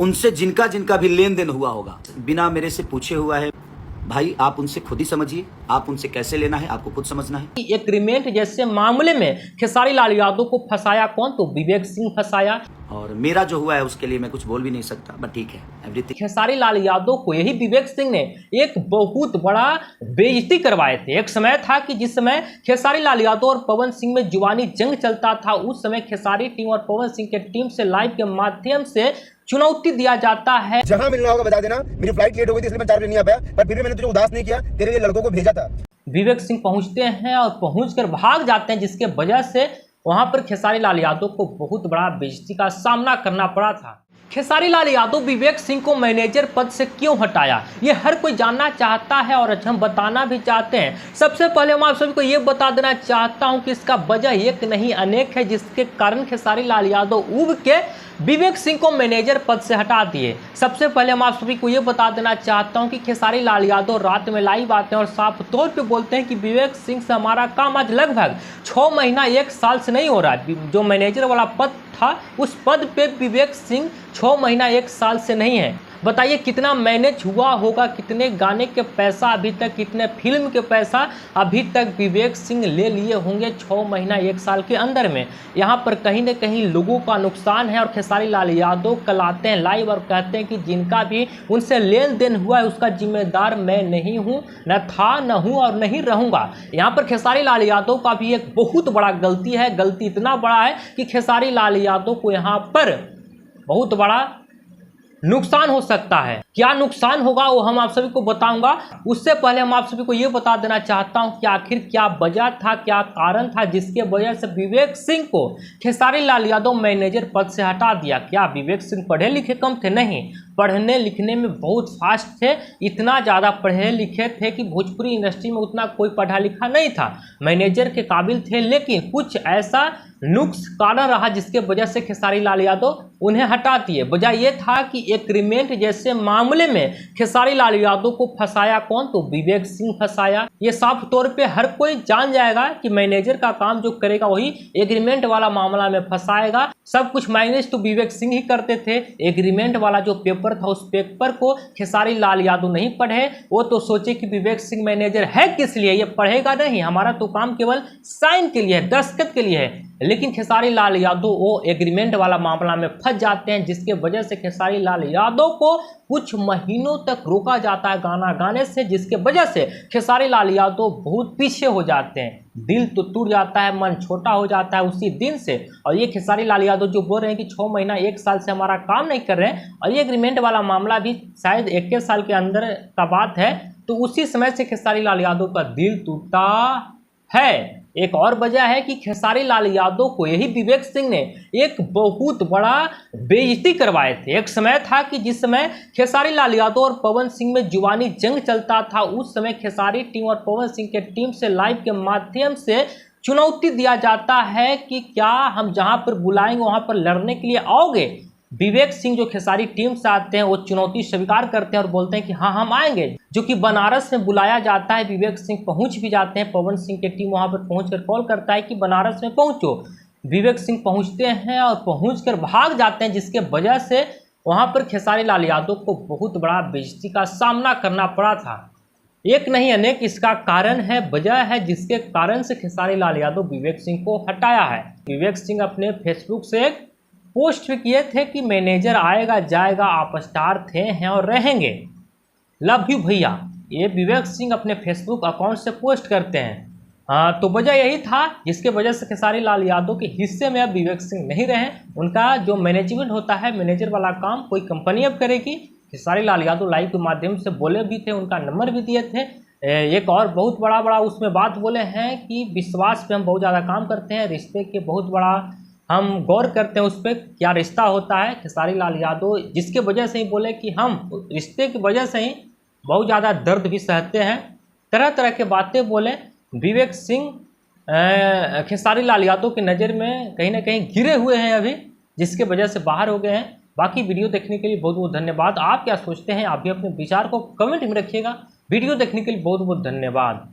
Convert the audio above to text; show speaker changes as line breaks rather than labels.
उनसे जिनका जिनका भी लेन देन हुआ होगा, बिना मेरे से पूछे हुआ है, भाई आप उनसे खुद ही समझिए, आप उनसे कैसे लेना है आपको खुद समझना है।
एग्रीमेंट जैसे मामले में खेसारी लाल यादव को फंसाया कौन? तो विवेक सिंह फंसाया।
और मेरा जो हुआ है उसके लिए मैं कुछ बोल भी नहीं सकता, बट ठीक है एवरीथिंग।
खेसारी लाल यादव को यही विवेक सिंह ने एक बहुत बड़ा बेइज्जती करवाए थे। एक समय था कि जिस समय खेसारी लाल यादव और पवन सिंह में जुबानी जंग चलता था, उस समय खेसारी टीम और पवन सिंह के टीम से लाइव के माध्यम से चुनौती दिया जाता है।
जहां मिलना होगा बता देना, मेरी फ्लाइट लेट हो गई थी इसलिए मैं 4 बजे नहीं आ पाया, पर फिर भी मैंने तुझे उदास नहीं किया, तेरे लिए लड़कों को भेजा था।
विवेक सिंह पहुंचते हैं और पहुंचकर भाग जाते हैं, जिसके वजह से वहां पर खेसारी लाल यादव को बहुत बड़ा बेइज्जती का सामना करना पड़ा था। खेसारी लाल यादव विवेक सिंह को मैनेजर पद से क्यों हटाया, ये हर कोई जानना चाहता है और हम बताना भी चाहते हैं। सबसे पहले मैं आप सभी को ये बता देना चाहता हूं कि इसका वजह एक नहीं अनेक है, जिसके कारण खेसारी लाल यादव उब के विवेक सिंह को मैनेजर पद से हटा दिए। सबसे पहले मैं आप सभी को ये बता देना चाहता हूं कि खेसारी लाल यादव रात में लाइव आते हैं और साफ तौर पे बोलते हैं कि विवेक सिंह से हमारा काम आज लगभग 6 महीना 1 साल से नहीं हो रहा है। जो मैनेजर वाला पद था उस पद पे विवेक सिंह 6 महीना 1 साल से नहीं है। बताइए कितना मैनेज हुआ होगा, कितने गाने के पैसा अभी तक, कितने फिल्म के पैसा अभी तक विवेक सिंह ले लिए होंगे 6 महीना 1 साल के अंदर में। यहाँ पर कहीं ना कहीं लोगों का नुकसान है और खेसारी लाल यादव कल आते हैं लाइव और कहते हैं कि जिनका भी उनसे लेन देन हुआ है उसका जिम्मेदार मैं नहीं हूँ, न था, न हूँ और नहीं रहूँगा। यहाँ पर खेसारी लाल यादव का भी एक बहुत बड़ा गलती है। गलती इतना बड़ा है कि खेसारी लाल यादव को यहाँ पर बहुत बड़ा नुकसान हो सकता है। क्या नुकसान होगा वो हम आप सभी को बताऊंगा। उससे पहले हम आप सभी को ये बता देना चाहता हूं कि आखिर क्या वजह था, क्या कारण था जिसके वजह से विवेक सिंह को खेसारी लाल यादव मैनेजर पद से हटा दिया। क्या विवेक सिंह पढ़े लिखे कम थे? नहीं, पढ़ने लिखने में बहुत फास्ट थे। इतना ज़्यादा पढ़े लिखे थे कि भोजपुरी इंडस्ट्री में उतना कोई पढ़ा लिखा नहीं था, मैनेजर के काबिल थे। लेकिन कुछ ऐसा नुक्स कारण रहा जिसके वजह से खेसारी लाल यादव उन्हें हटा दिए। वजह यह था कि एग्रीमेंट जैसे मामले में खेसारी लाल यादव को फंसाया कौन? तो विवेक सिंह फंसाया। ये साफ तौर पे हर कोई जान जाएगा कि मैनेजर का काम जो करेगा वही एग्रीमेंट वाला मामला में फंसाएगा। सब कुछ मैनेज तो विवेक सिंह ही करते थे। एग्रीमेंट वाला जो पेपर था उस पेपर को खेसारी लाल यादव नहीं पढ़े। वो तो सोचे कि विवेक सिंह मैनेजर है किस लिए, ये पढ़ेगा नहीं, हमारा तो काम केवल साइन के लिए है, दस्तखत के लिए है। लेकिन खेसारी लाल यादव वो एग्रीमेंट वाला मामला में फंस जाते हैं, जिसके वजह से खेसारी लाल यादव को कुछ महीनों तक रोका जाता है गाना गाने से, जिसके वजह से खेसारी लाल यादव बहुत पीछे हो जाते हैं। दिल तो टूट जाता है, मन छोटा हो जाता है उसी दिन से। और ये खेसारी लाल यादव जो बोल रहे हैं कि 6 महीना 1 साल से हमारा काम नहीं कर रहे हैं, और ये एग्रीमेंट वाला मामला भी शायद 1 साल के अंदर का बात है, तो उसी समय से खेसारी लाल यादव का दिल टूटा है। एक और वजह है कि खेसारी लाल यादव को यही विवेक सिंह ने एक बहुत बड़ा बेइज्जती करवाए थे। एक समय था कि जिस समय खेसारी लाल यादव और पवन सिंह में जुबानी जंग चलता था, उस समय खेसारी टीम और पवन सिंह के टीम से लाइव के माध्यम से चुनौती दिया जाता है कि क्या हम जहां पर बुलाएंगे वहां पर लड़ने के लिए आओगे। विवेक सिंह जो खेसारी टीम से आते हैं वो चुनौती स्वीकार करते हैं और बोलते हैं कि हाँ हम आएंगे, जो कि बनारस में बुलाया जाता है। विवेक सिंह पहुंच भी जाते हैं, पवन सिंह की टीम वहां पर पहुंचकर कॉल करता है कि बनारस में पहुंचो। विवेक सिंह पहुंचते हैं और पहुंचकर भाग जाते हैं, जिसके वजह से वहां पर खेसारी लाल यादव को बहुत बड़ा बेइज्जती का सामना करना पड़ा था। एक नहीं अनेक इसका कारण है, वजह है जिसके कारण से खेसारी लाल यादव विवेक सिंह को हटाया है। विवेक सिंह अपने फेसबुक से एक पोस्ट भी किए थे कि मैनेजर आएगा जाएगा, आप स्टार थे हैं और रहेंगे, लव यू भैया। ये विवेक सिंह अपने फेसबुक अकाउंट से पोस्ट करते हैं। हाँ, तो वजह यही था जिसके वजह से खेसारी लाल यादव के हिस्से में अब विवेक सिंह नहीं रहे। उनका जो मैनेजमेंट होता है, मैनेजर वाला काम कोई कंपनी अब करेगी। खेसारी लाल यादव लाइव के माध्यम से बोले भी थे, उनका नंबर भी दिए थे। एक और बहुत बड़ा उसमें बात बोले हैं कि विश्वास पे हम बहुत ज़्यादा काम करते हैं, रिश्ते के बहुत बड़ा हम गौर करते हैं उस पर क्या रिश्ता होता है। खेसारी लाल यादव जिसके वजह से ही बोले कि हम रिश्ते की वजह से ही बहुत ज़्यादा दर्द भी सहते हैं, तरह तरह के बातें बोले। विवेक सिंह खेसारी लाल यादव की नज़र में कहीं ना कहीं गिरे हुए हैं अभी, जिसके वजह से बाहर हो गए हैं। बाकी वीडियो देखने के लिए बहुत बहुत धन्यवाद। आप क्या सोचते हैं, आप भी अपने विचार को कमेंट में रखिएगा। वीडियो देखने के लिए बहुत बहुत धन्यवाद।